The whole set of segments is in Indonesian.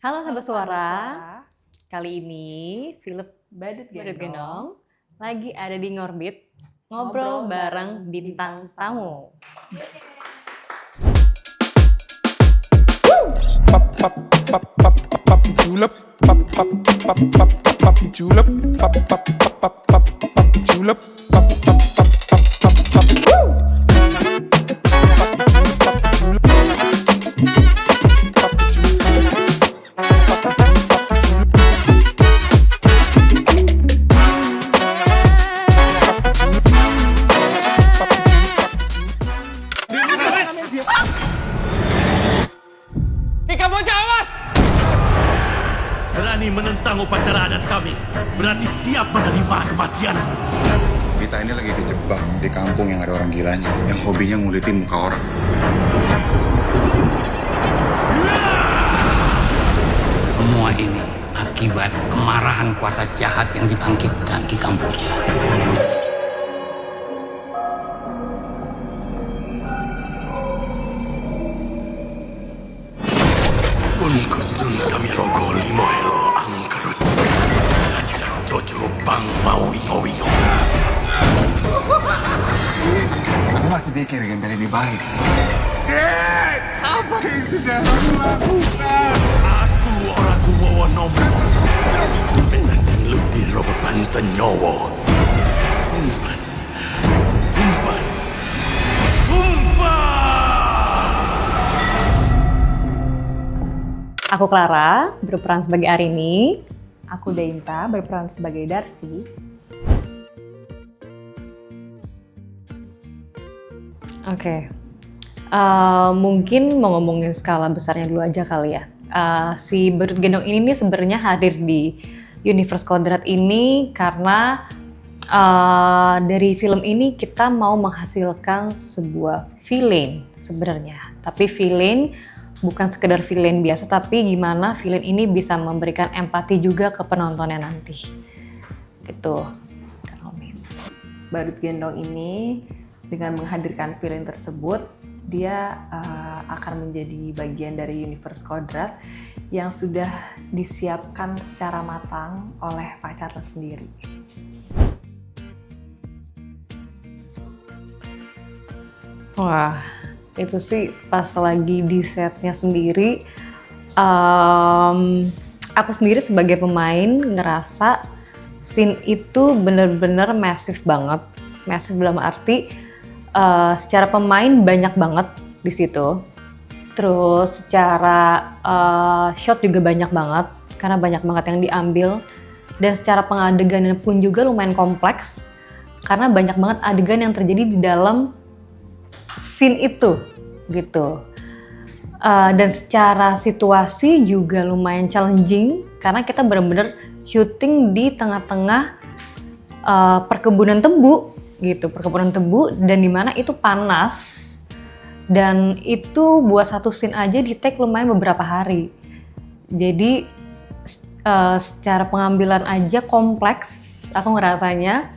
Halo Sahabat Suara, Suara, kali ini Philip Badut Badut Gendong, Gendong lagi ada di Ngorbit, ngobrol Ngobrol bareng bareng bintang bintang tamu. Pop pop pop pop pop julep pop pop pop pop pop julep pop pop pop pop pop julep pop pop pop pop pop pop Kamu awas! Berani menentang upacara adat kami, berarti siap menerima kematianmu. Kita ini lagi kejebak di kampung yang ada orang gilanya, yang hobinya ngulitin muka orang. Semua ini akibat kemarahan kuasa jahat yang dibangkitkan di Kamboja. Kun kusdun kami rogo limo helo angkerut. Lacak jojo bang mau wingo-wingo. Aku masih pikir gembel ini baik. Apa yang sudah kamu lakukan? Aku orang kuwawa nomor. Beta sing luti robo banten nyowo. Kumpas. Kumpas. Kumpas! Aku Clara, berperan sebagai Arini. aku Dainta berperan sebagai Darsi. Oke, mungkin mau ngomongin skala besarnya dulu aja kali ya. Si Badut Gendong ini nih sebenarnya hadir di Universe Kodrat ini karena dari film ini kita mau menghasilkan sebuah villain sebenarnya. Tapi villain bukan sekedar villain biasa, tapi gimana villain ini bisa memberikan empati juga ke penontonnya nanti. Gitu. Badut Gendong ini dengan menghadirkan villain tersebut, dia akan menjadi bagian dari Universe Kodrat yang sudah disiapkan secara matang oleh pacarnya sendiri. Wah, itu sih pas lagi di setnya sendiri, aku sendiri sebagai pemain ngerasa scene itu bener-bener massive banget. Massive dalam arti secara pemain banyak banget di situ. Terus secara shot juga banyak banget karena banyak banget yang diambil. Dan secara pengadegannya pun juga lumayan kompleks karena banyak banget adegan yang terjadi di dalam scene itu gitu. Dan secara situasi juga lumayan challenging karena kita benar-benar syuting di tengah-tengah perkebunan tebu gitu, perkebunan tebu, dan dimana itu panas dan itu buat satu scene aja di take lumayan beberapa hari. Jadi secara pengambilan aja kompleks, aku ngerasanya.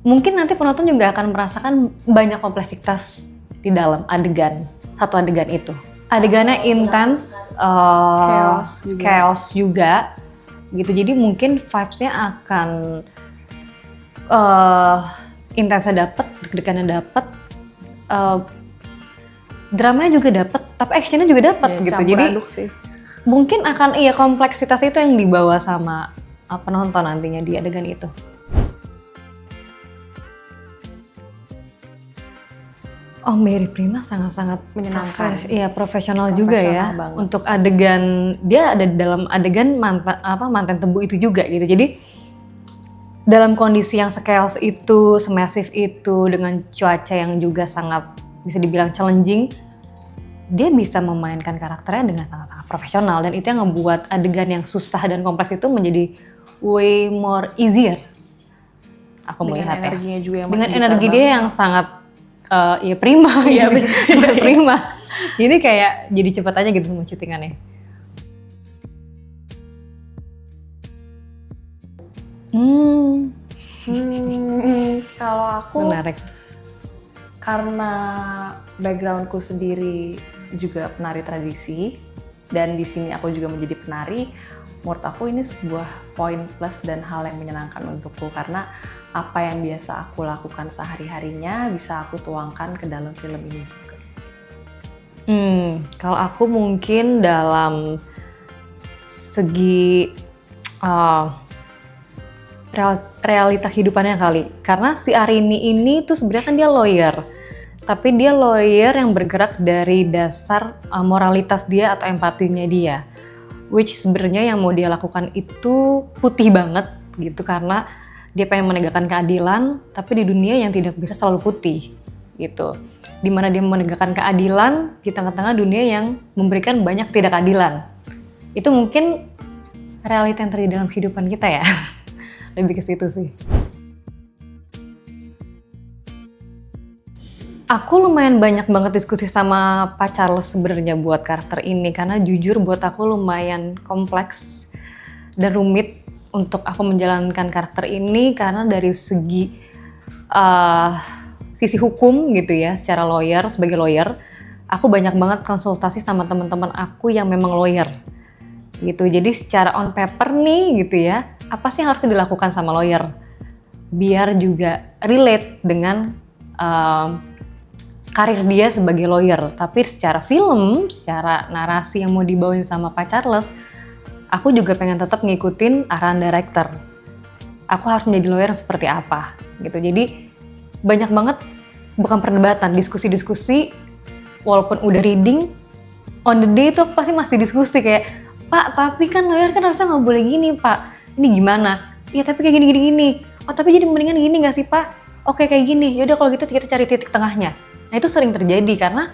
Mungkin nanti penonton juga akan merasakan banyak kompleksitas di dalam satu adegan itu. Adegannya intens, chaos juga, gitu. Jadi mungkin vibes-nya akan intensnya dapet, deg-degannya dapet, dramanya juga dapet, tapi actionnya juga dapet gitu. Jadi sih. mungkin akan kompleksitas itu yang dibawa sama penonton nantinya di adegan itu. Oh, Mary Prima sangat-sangat Menyenangkan. Profesional juga ya. Banget. Untuk adegan, dia ada di dalam adegan mantan tebu itu juga gitu. Jadi dalam kondisi yang sekeos itu, semasif itu, dengan cuaca yang juga sangat bisa dibilang challenging, dia bisa memainkan karakternya dengan sangat-sangat profesional, dan itu yang membuat adegan yang susah dan kompleks itu menjadi way more easier. Aku melihat ya. Energinya juga yang Dengan masih energi besar dia banget. yang sangat prima, Iya, gitu. bener. Prima. Jadi kayak jadi cepet aja gitu semua syutingannya. Kalau aku Menarik. karena backgroundku sendiri juga penari tradisi, dan di sini aku juga menjadi penari, menurut aku ini sebuah poin plus dan hal yang menyenangkan untukku karena apa yang biasa aku lakukan sehari-harinya bisa aku tuangkan ke dalam film ini juga. Kalau aku mungkin dalam segi realita kehidupannya kali. Karena si Arini ini tuh sebenarnya kan dia lawyer. Tapi dia lawyer yang bergerak dari dasar moralitas dia atau empatinya dia. Which sebenarnya yang mau dia lakukan itu putih banget gitu karena dia pengen menegakkan keadilan, tapi di dunia yang tidak bisa selalu putih, gitu. Dimana dia menegakkan keadilan di tengah-tengah dunia yang memberikan banyak ketidakadilan. Itu mungkin realita yang terjadi dalam kehidupan kita ya. Lebih ke situ sih. Aku lumayan banyak banget diskusi sama Pak Charles sebenarnya buat karakter ini, karena jujur buat aku lumayan kompleks dan rumit untuk aku menjalankan karakter ini karena dari segi sisi hukum gitu ya, secara lawyer, sebagai lawyer, aku banyak banget konsultasi sama teman-teman aku yang memang lawyer gitu. Jadi secara on paper nih gitu ya, apa sih yang harus dilakukan sama lawyer biar juga relate dengan karir dia sebagai lawyer. Tapi secara film, secara narasi yang mau dibawain sama Pak Charles, aku juga pengen tetap ngikutin arahan director. Aku harus menjadi lawyer seperti apa gitu. Jadi banyak banget, bukan perdebatan, diskusi-diskusi. Walaupun udah reading, on the day itu aku pasti masih diskusi kayak, Pak, tapi kan lawyer kan harusnya nggak boleh gini, Pak. Ini gimana? Iya, tapi kayak gini. Oh, tapi jadi mendingan gini nggak sih, Pak? Oke, kayak gini. Yaudah kalau gitu kita cari titik tengahnya. Nah, itu sering terjadi karena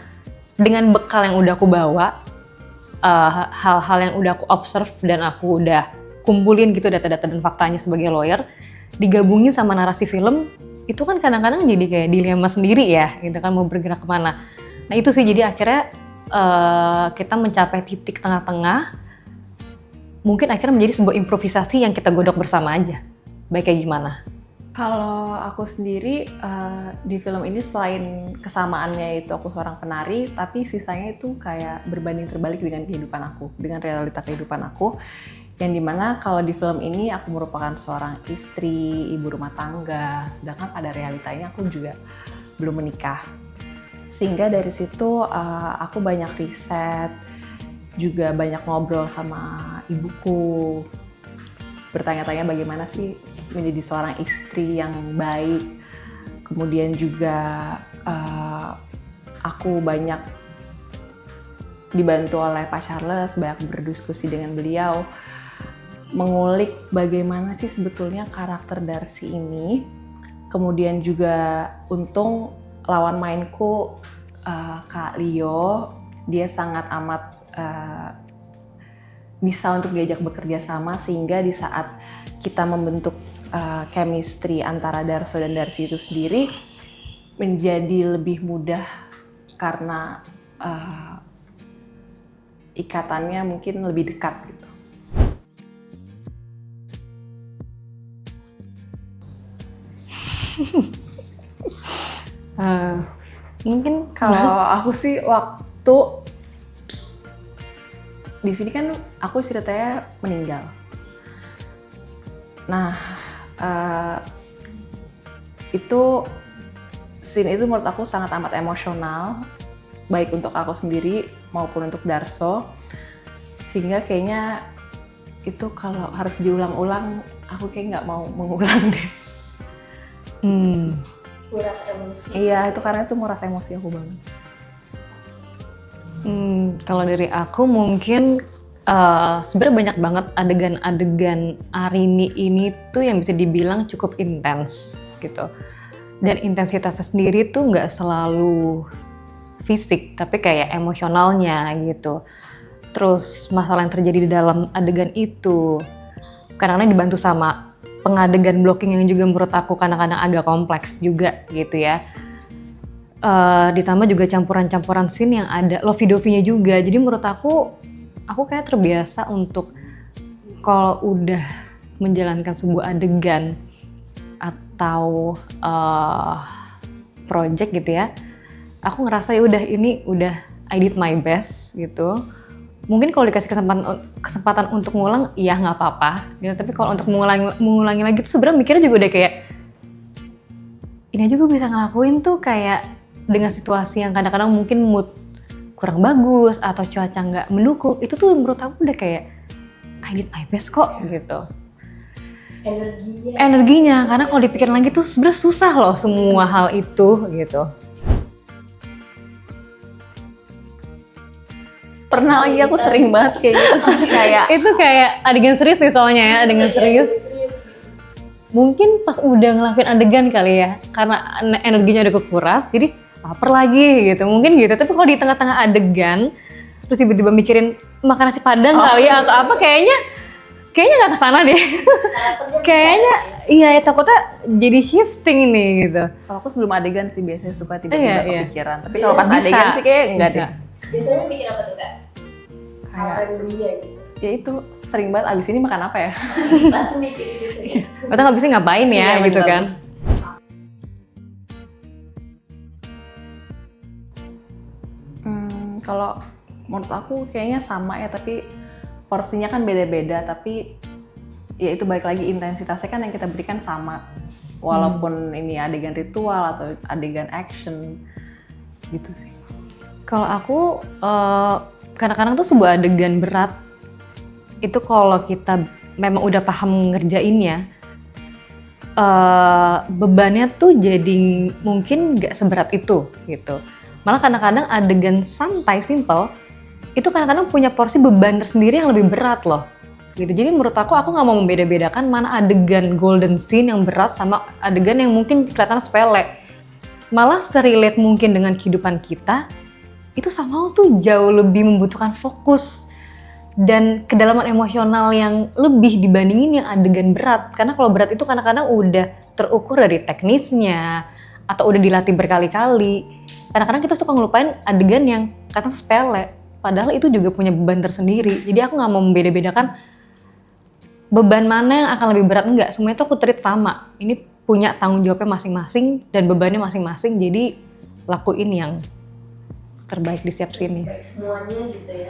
dengan bekal yang udah aku bawa, hal-hal yang udah aku observe dan aku udah kumpulin gitu data-data dan faktanya sebagai lawyer, digabungin sama narasi film, itu kan kadang-kadang jadi kayak dilema sendiri ya, gitu kan, mau bergerak kemana. Nah itu sih, jadi akhirnya kita mencapai titik tengah-tengah, mungkin akhirnya menjadi sebuah improvisasi yang kita godok bersama aja. Baik kayak gimana? Kalau aku sendiri di film ini selain kesamaannya itu aku seorang penari, tapi sisanya itu kayak berbanding terbalik dengan kehidupan aku, dengan realita kehidupan aku, yang dimana kalau di film ini aku merupakan seorang istri, ibu rumah tangga, sedangkan pada realitanya aku juga belum menikah. Sehingga dari situ aku banyak riset, juga banyak ngobrol sama ibuku, bertanya-tanya bagaimana sih menjadi seorang istri yang baik. Kemudian juga aku banyak dibantu oleh Pak Charles, banyak berdiskusi dengan beliau, mengulik bagaimana sih sebetulnya karakter Darcy ini. Kemudian juga untung lawan mainku Kak Leo, dia sangat amat bisa untuk diajak bekerja sama, sehingga di saat kita membentuk chemistry antara Darso dan Darcy itu sendiri menjadi lebih mudah karena ikatannya mungkin lebih dekat gitu. Mungkin Kalau aku sih waktu di sini kan aku ceritanya meninggal. Nah, itu scene itu menurut aku sangat amat emosional, baik untuk aku sendiri maupun untuk Darso, sehingga kayaknya itu kalau harus diulang-ulang, aku kayak nggak mau mengulang deh. Kuras emosi. Iya, itu karena itu nguras emosi aku banget. Kalau dari aku mungkin sebenarnya banyak banget adegan-adegan Arini ini tuh yang bisa dibilang cukup intens gitu. Dan intensitasnya sendiri tuh nggak selalu fisik, tapi kayak emosionalnya gitu. Terus masalah yang terjadi di dalam adegan itu kadang-kadang dibantu sama pengadegan blocking yang juga menurut aku kadang-kadang agak kompleks juga gitu ya. Ditambah juga campuran-campuran scene yang ada lovey-dovey-nya juga. Jadi menurut aku kayak terbiasa untuk kalau udah menjalankan sebuah adegan atau project gitu ya, aku ngerasa ya udah ini udah I did my best gitu mungkin kalau dikasih kesempatan untuk ngulang, ya nggak apa-apa. Gitu. Tapi kalau untuk mengulangi lagi tuh sebenarnya mikirnya juga udah kayak, ini aja gue bisa ngelakuin tuh kayak dengan situasi yang kadang-kadang mungkin mood kurang bagus atau cuaca nggak mendukung. Itu tuh menurut aku udah kayak, I did my best kok gitu. Energinya, karena kalau dipikir lagi tuh sebenarnya susah loh semua hal itu gitu. Pernah lagi aku sering banget kayak gitu. Kayak Itu kayak adegan serius nih soalnya ya, adegan serius. Mungkin pas udah ngelakuin adegan kali ya, karena energinya udah kekuras, jadi lapar lagi gitu. Mungkin gitu, tapi kalau di tengah-tengah adegan, terus tiba-tiba mikirin makan nasi padang kali ya, atau apa, kayaknya nggak kesana deh. Kayaknya, iya ya takutnya jadi shifting nih gitu. kalau aku sebelum adegan sih biasanya suka tiba-tiba Iya. kepikiran. Tapi kalau pas adegan sih kayak enggak deh. Biasanya bikin apa tuh Kak? Hal Kayak randomnya gitu. ya itu sering banget abis ini makan apa ya? Pasti mikir gitu. Kita nggak bisa ngapain ya Iya, gitu bener. kan. Kalau menurut aku kayaknya sama ya, tapi porsinya kan beda-beda. Tapi ya itu balik lagi intensitasnya kan yang kita berikan sama. Walaupun ini adegan ritual atau adegan action gitu sih. Kalau aku kadang-kadang tuh sebuah adegan berat itu kalau kita memang udah paham ngerjainnya, bebannya tuh jadi mungkin nggak seberat itu gitu. Malah kadang-kadang adegan santai, simple, itu kadang-kadang punya porsi beban tersendiri yang lebih berat loh. Gitu. Jadi menurut aku nggak mau membeda-bedakan mana adegan golden scene yang berat sama adegan yang mungkin kelihatan sepele. Malah serelate mungkin dengan kehidupan kita, itu somehow tuh jauh lebih membutuhkan fokus dan kedalaman emosional yang lebih dibandingin yang adegan berat. Karena kalau berat itu kadang-kadang udah terukur dari teknisnya atau udah dilatih berkali-kali. Kadang-kadang kita suka ngelupain adegan yang kata sepele, padahal itu juga punya beban tersendiri. Jadi aku nggak mau membeda-bedakan beban mana yang akan lebih berat, enggak. Semuanya tuh aku treat sama. Ini punya tanggung jawabnya masing-masing dan bebannya masing-masing. Jadi lakuin yang terbaik di setiap scene. Baik semuanya gitu ya.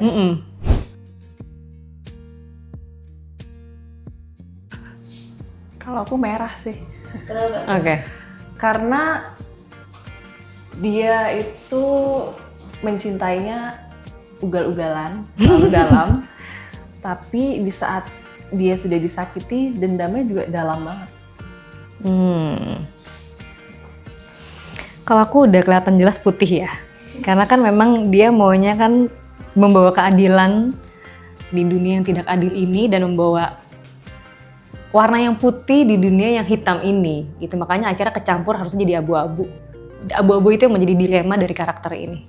Kalau aku merah sih. Kenapa? Oke. Karena dia itu mencintainya ugal-ugalan, terlalu dalam. Tapi di saat dia sudah disakiti, dendamnya juga dalam banget. Kalau aku udah kelihatan jelas putih ya. Karena kan memang dia maunya kan membawa keadilan di dunia yang tidak adil ini dan membawa warna yang putih di dunia yang hitam ini. Gitu, makanya akhirnya kecampur harusnya jadi abu-abu. Abu-abu itu yang menjadi dilema dari karakter ini.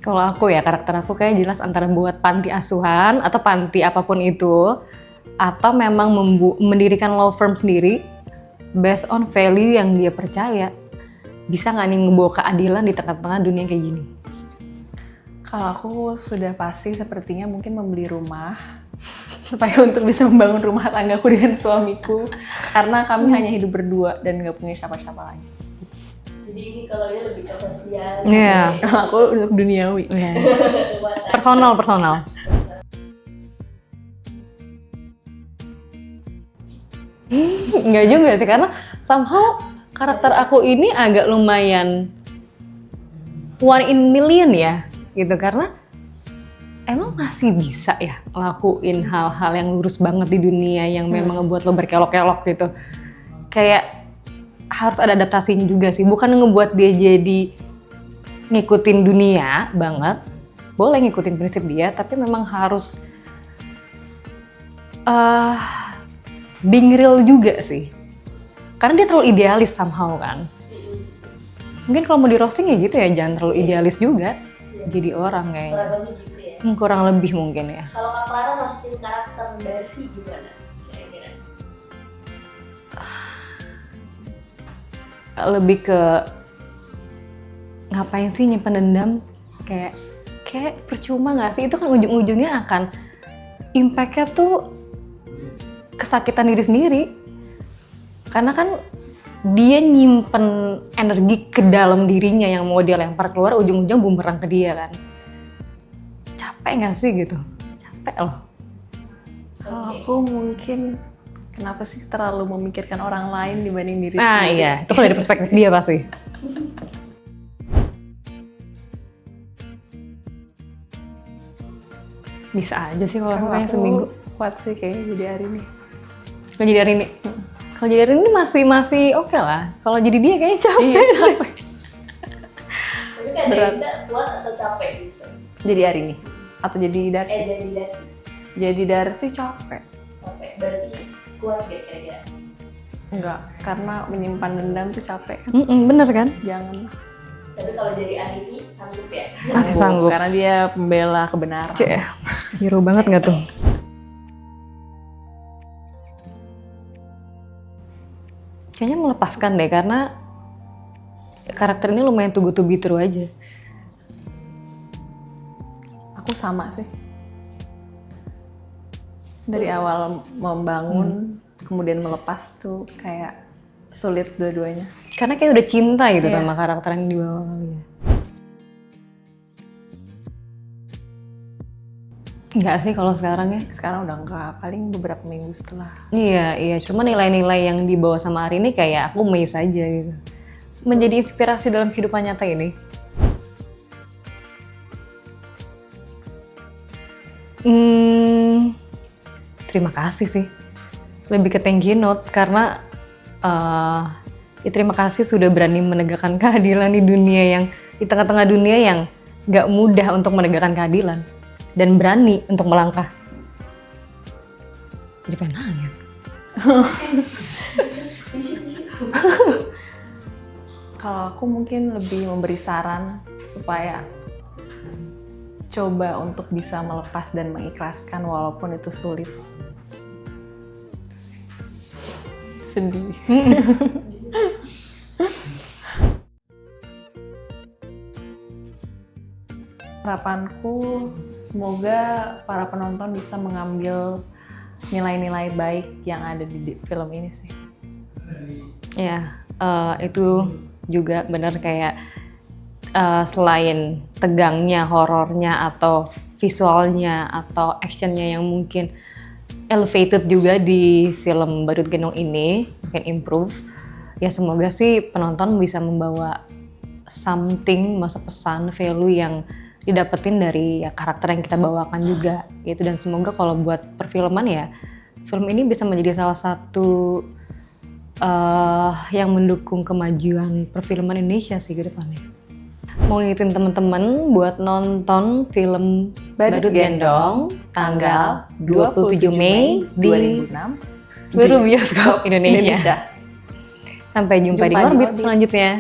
Kalau aku ya, karakter aku kayak jelas antara buat panti asuhan atau panti apapun itu, atau memang mendirikan law firm sendiri based on value yang dia percaya. Bisa nggak nih ngebawa keadilan di tengah-tengah dunia kayak gini? Kalau aku sudah pasti sepertinya mungkin membeli rumah supaya untuk bisa membangun rumah tanggaku dengan suamiku, karena kami hanya hidup berdua dan nggak punya siapa-siapa lagi. Jadi ini kalau ini lebih ke sosial. Iya. Kalau aku untuk duniawi. Personal. Enggak juga sih, karena somehow karakter aku ini agak lumayan one in million ya, gitu. Karena emang masih bisa ya lakuin hal-hal yang lurus banget di dunia yang memang ngebuat lo berkelok-kelok gitu. Kayak harus ada adaptasinya juga sih, bukan ngebuat dia jadi ngikutin dunia banget. Boleh ngikutin prinsip dia, tapi memang harus being real juga sih. Karena dia terlalu idealis somehow kan. Mungkin kalau mau di roasting ya gitu ya, jangan terlalu idealis juga. Jadi orang kayaknya. Kurang lebih gitu ya. Kurang lebih mungkin ya. Kalau Kak Clara roasting karakter Darcy gimana? Kira-kira? Lebih ke ngapain sih nyimpen dendam, kayak percuma nggak sih, itu kan ujung-ujungnya akan impact-nya tuh kesakitan diri sendiri, karena kan dia nyimpen energi ke dalam dirinya yang mau dia lempar keluar, ujung-ujung bumerang ke dia kan. Capek nggak sih gitu? Capek loh. Kalau aku mungkin kenapa sih terlalu memikirkan orang lain dibanding diri Nah sendiri? iya, itu kalau dari perspektif dia pasti. Bisa aja sih kalau aku Kalau kayaknya aku seminggu. kuat sih kayaknya jadi hari ini. Kalau jadi hari ini, kalau jadi hari ini masih oke lah. Kalau jadi dia kayaknya capek. Iya, capek. Tapi kan dari kita kuat atau capek justru? Jadi hari ini atau jadi Darsi? Jadi Darsi Jadi Darsi capek. capek, berarti kuat gak kira-kira? Enggak, karena menyimpan dendam tuh capek kan. Bener kan? Jangan. Tapi kalau jadi Arifi sanggup ya? Masih sanggup. Karena dia pembela kebenaran. Cek, hero banget nggak tuh? Kayaknya melepaskan deh, karena karakter ini lumayan too good to be true aja. Aku sama sih. Dari awal membangun, kemudian melepas tuh kayak sulit dua-duanya. Karena kayak udah cinta gitu Iya. sama karakter yang dibawa kali ya. Enggak sih kalau sekarang ya. Sekarang udah enggak, paling beberapa minggu setelah. Iya. Cuma nilai-nilai yang dibawa sama Arie ini kayak aku amazed aja gitu. Menjadi inspirasi dalam kehidupan nyata ini. Terima kasih sih. Lebih ke thank you note karena ya terima kasih sudah berani menegakkan keadilan di dunia yang di tengah-tengah dunia yang nggak mudah untuk menegakkan keadilan dan berani untuk melangkah. Jadi pengen nangis. Kalau aku mungkin lebih memberi saran supaya coba untuk bisa melepas dan mengikhlaskan walaupun itu sulit. Sedih. Harapanku semoga para penonton bisa mengambil nilai-nilai baik yang ada di film ini sih. Ya, itu juga benar kayak selain tegangnya, horornya, atau visualnya, atau actionnya yang mungkin elevated juga di film Badut Gendong ini, mungkin improve. Ya semoga sih penonton bisa membawa something, masa pesan, value yang didapetin dari ya, karakter yang kita bawakan juga gitu. Dan semoga kalau buat perfilman ya, film ini bisa menjadi salah satu yang mendukung kemajuan perfilman Indonesia sih ke depannya. Mau ngingetin teman-teman buat nonton film Badut Gendong tanggal 27 Mei 2006 seluruh bioskop Indonesia. Sampai jumpa di Jumpa di Orbit Orbit. selanjutnya.